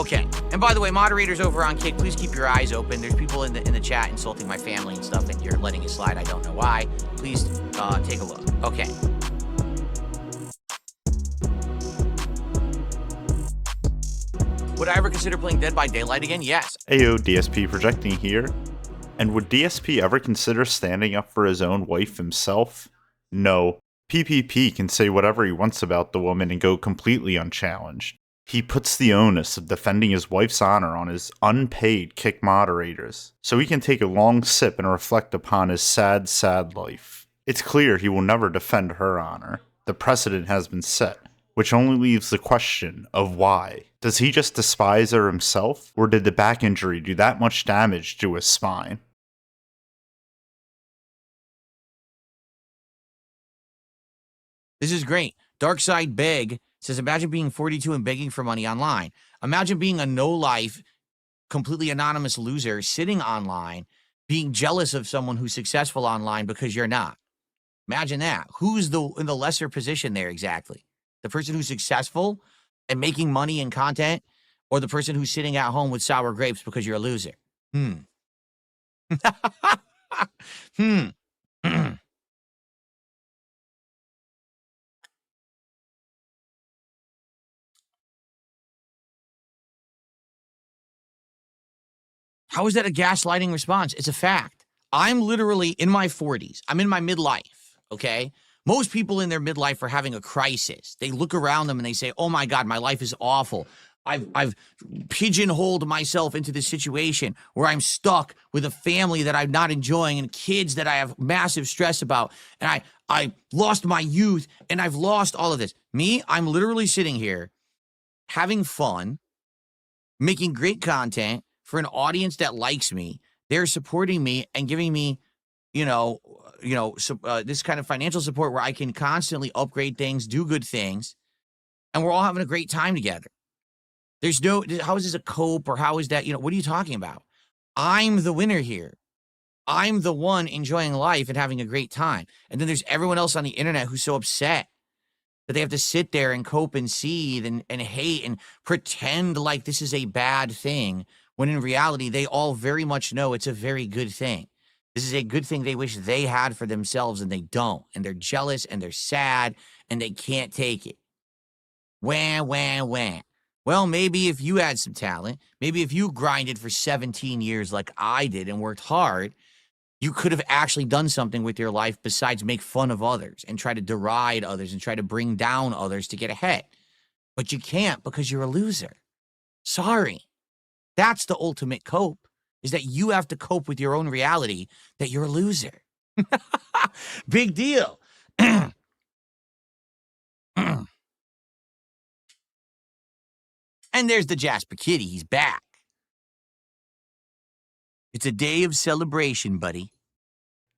Okay. And by the way, moderators over on Kick, please keep your eyes open. There's people in the chat insulting my family and stuff, and you're letting it slide. I don't know why. Please take a look. Okay. Would I ever consider playing Dead by Daylight again? Yes. Ayo, DSP projecting here. And would DSP ever consider standing up for his own wife himself? No. PPP can say whatever he wants about the woman and go completely unchallenged. He puts the onus of defending his wife's honor on his unpaid Kick moderators, so he can take a long sip and reflect upon his sad, sad life. It's clear he will never defend her honor. The precedent has been set, which only leaves the question of why. Does he just despise her himself, or did the back injury do that much damage to his spine? This is great. Darkside Beg says, imagine being 42 and begging for money online. Imagine being a no-life, completely anonymous loser sitting online, being jealous of someone who's successful online because you're not. Imagine that. Who's in the lesser position there exactly? The person who's successful and making money and content, or the person who's sitting at home with sour grapes because you're a loser? How is that a gaslighting response? It's a fact. I'm literally in my 40s. I'm in my midlife, okay? Most people in their midlife are having a crisis. They look around them and they say, oh my God, my life is awful. I've pigeonholed myself into this situation where I'm stuck with a family that I'm not enjoying and kids that I have massive stress about. And I lost my youth and I've lost all of this. Me, I'm literally sitting here having fun, making great content for an audience that likes me. They're supporting me and giving me, this kind of financial support where I can constantly upgrade things, do good things, and we're all having a great time together. There's no, how is this a cope, or how is that, what are you talking about? I'm the winner here. I'm the one enjoying life and having a great time. And then there's everyone else on the internet who's so upset that they have to sit there and cope and seethe and hate and pretend like this is a bad thing, when in reality, they all very much know it's a very good thing. This is a good thing they wish they had for themselves, and they don't. And they're jealous, and they're sad, and they can't take it. Wah, wah, wah. Well, maybe if you had some talent, maybe if you grinded for 17 years like I did and worked hard, you could have actually done something with your life besides make fun of others and try to deride others and try to bring down others to get ahead. But you can't because you're a loser. Sorry. That's the ultimate cope, is that you have to cope with your own reality that you're a loser. Big deal. And there's the Jasper Kitty. He's back. It's a day of celebration, buddy.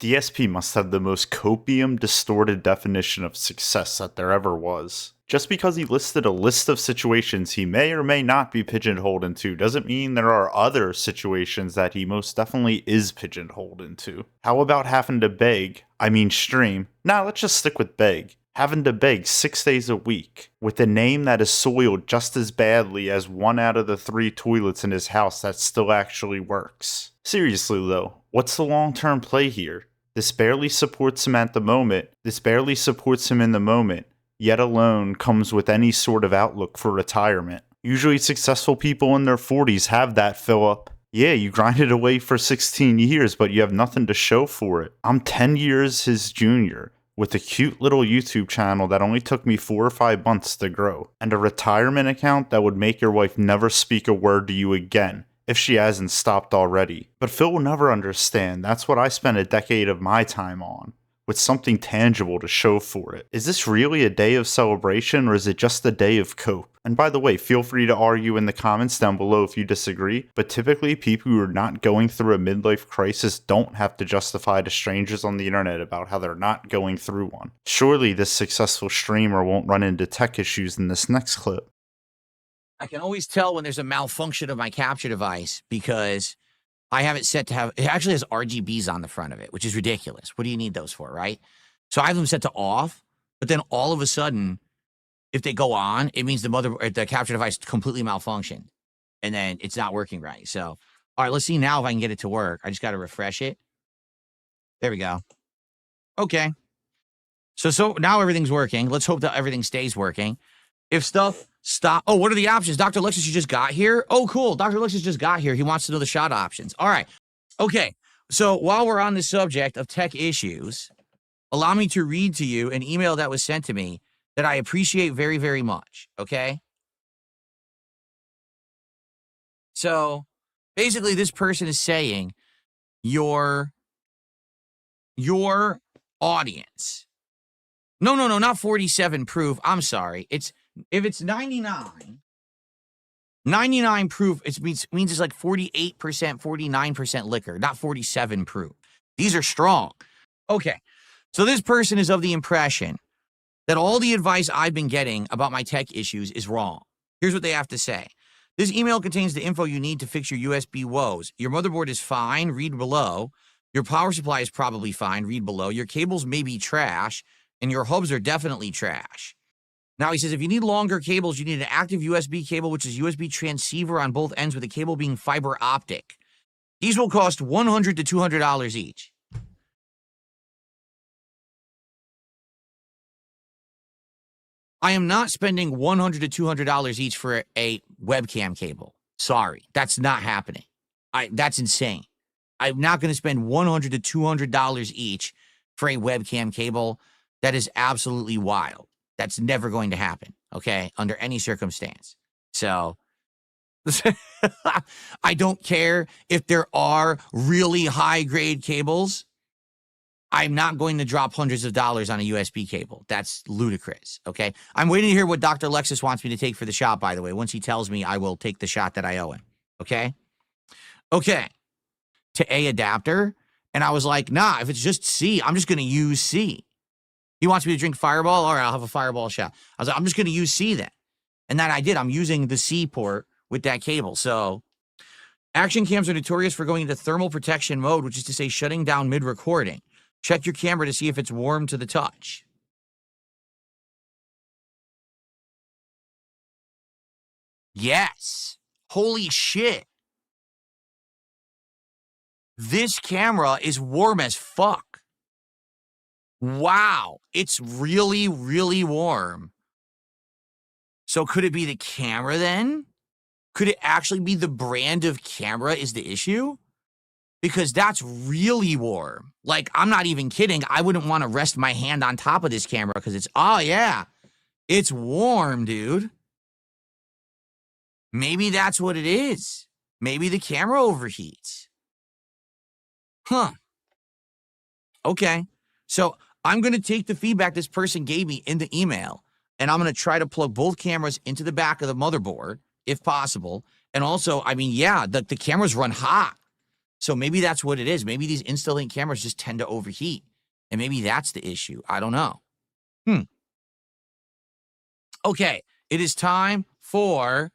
DSP must have the most copium distorted definition of success that there ever was. Just because he listed a list of situations he may or may not be pigeonholed into doesn't mean there are other situations that he most definitely is pigeonholed into. How about having to stream? Nah, let's just stick with beg. Having to beg 6 days a week, with a name that is soiled just as badly as 1 out of the 3 toilets in his house that still actually works. Seriously though, what's the long-term play here? This barely supports him at the moment, yet alone comes with any sort of outlook for retirement. Usually successful people in their 40s have that fill up. Yeah, you grinded away for 16 years, but you have nothing to show for it. I'm 10 years his junior, with a cute little YouTube channel that only took me 4 or 5 months to grow, and a retirement account that would make your wife never speak a word to you again, if she hasn't stopped already. But Phil will never understand. That's what I spent a decade of my time on, with something tangible to show for it. Is this really a day of celebration, or is it just a day of cope? And by the way, feel free to argue in the comments down below if you disagree, but typically people who are not going through a midlife crisis don't have to justify to strangers on the internet about how they're not going through one. Surely this successful streamer won't run into tech issues in this next clip. I can always tell when there's a malfunction of my capture device because I have it set to have, it actually has RGBs on the front of it, which is ridiculous. What do you need those for, right? So I have them set to off, but then all of a sudden, if they go on, it means the capture device completely malfunctioned. and then it's not working right. So, all right, let's see now if I can get it to work. I just got to refresh it. There we go. Okay. So now everything's working. Let's hope that everything stays working. If stuff stop, oh, what are the options? Dr. Alexis, you just got here? Oh, cool. Dr. Alexis just got here. He wants to know the shot options. All right. Okay. So while we're on the subject of tech issues, allow me to read to you an email that was sent to me that I appreciate very, very much. Okay. So basically, this person is saying your audience. No, not 47 proof. I'm sorry. If it's 99 proof, it means it's like 48%, 49% liquor, not 47 proof. These are strong. Okay. So this person is of the impression that all the advice I've been getting about my tech issues is wrong. Here's what they have to say. This email contains the info you need to fix your USB woes. Your motherboard is fine, read below. Your power supply is probably fine, read below. Your cables may be trash, and your hubs are definitely trash. Now, he says, if you need longer cables, you need an active USB cable, which is USB transceiver on both ends with the cable being fiber optic. These will cost $100 to $200 each. I am not spending $100 to $200 each for a webcam cable. Sorry, that's not happening. That's insane. I'm not going to spend $100 to $200 each for a webcam cable. That is absolutely wild. That's never going to happen, okay, under any circumstance. So I don't care if there are really high-grade cables. I'm not going to drop hundreds of dollars on a USB cable. That's ludicrous, okay? I'm waiting to hear what Dr. Alexis wants me to take for the shot, by the way. Once he tells me, I will take the shot that I owe him, okay? Okay. To A adapter, and I was like, nah, if it's just C, I'm just going to use C. He wants me to drink Fireball? All right, I'll have a Fireball shot. I was like, I'm just going to use C then. And that I did. I'm using the C port with that cable. So action cams are notorious for going into thermal protection mode, which is to say shutting down mid-recording. Check your camera to see if it's warm to the touch. Yes. Holy shit. This camera is warm as fuck. Wow. It's really, really warm. So could it be the camera then? Could it actually be the brand of camera is the issue? Because that's really warm. Like, I'm not even kidding. I wouldn't want to rest my hand on top of this camera because it's, oh yeah, it's warm, dude. Maybe that's what it is. Maybe the camera overheats. Huh. Okay. So I'm going to take the feedback this person gave me in the email, and I'm going to try to plug both cameras into the back of the motherboard, if possible. And also, I mean, yeah, the cameras run hot. So maybe that's what it is. Maybe these Insta-Link cameras just tend to overheat. And maybe that's the issue. I don't know. Okay, it is time for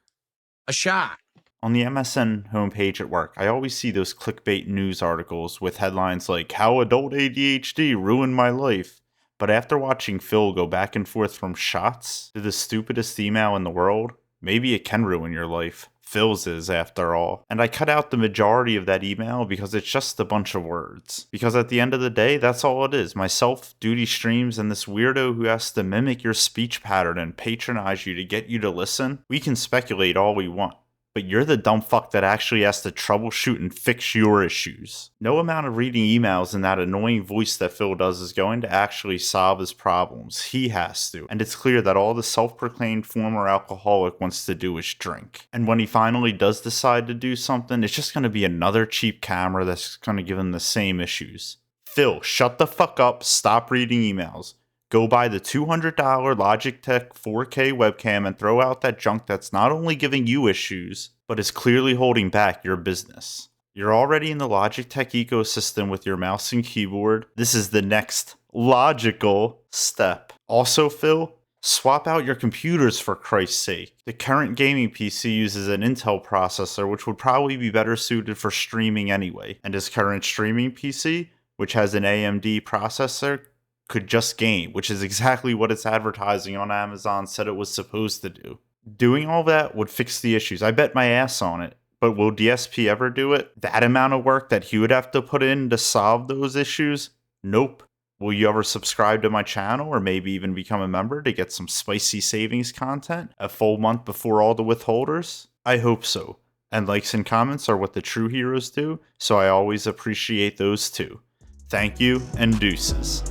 a shot. On the MSN homepage at work, I always see those clickbait news articles with headlines like, How Adult ADHD Ruined My Life. But after watching Phil go back and forth from shots to the stupidest email in the world, maybe it can ruin your life. Phil's is, after all. And I cut out the majority of that email because it's just a bunch of words. Because at the end of the day, that's all it is. Myself, duty streams, and this weirdo who has to mimic your speech pattern and patronize you to get you to listen. We can speculate all we want. But you're the dumb fuck that actually has to troubleshoot and fix your issues. No amount of reading emails in that annoying voice that Phil does is going to actually solve his problems. He has to. And it's clear that all the self-proclaimed former alcoholic wants to do is drink. And when he finally does decide to do something, it's just going to be another cheap camera that's going to give him the same issues. Phil, shut the fuck up, stop reading emails. Go buy the $200 Logitech 4K webcam and throw out that junk that's not only giving you issues, but is clearly holding back your business. You're already in the Logitech ecosystem with your mouse and keyboard. This is the next logical step. Also, Phil, swap out your computers for Christ's sake. The current gaming PC uses an Intel processor, which would probably be better suited for streaming anyway. And his current streaming PC, which has an AMD processor, could just game, which is exactly what its advertising on Amazon said it was supposed to do. Doing all that would fix the issues. I bet my ass on it. But will DSP ever do it? That amount of work that he would have to put in to solve those issues? Nope. Will you ever subscribe to my channel or maybe even become a member to get some spicy savings content a full month before all the withholders? I hope so. And likes and comments are what the true heroes do, so I always appreciate those too. Thank you and deuces.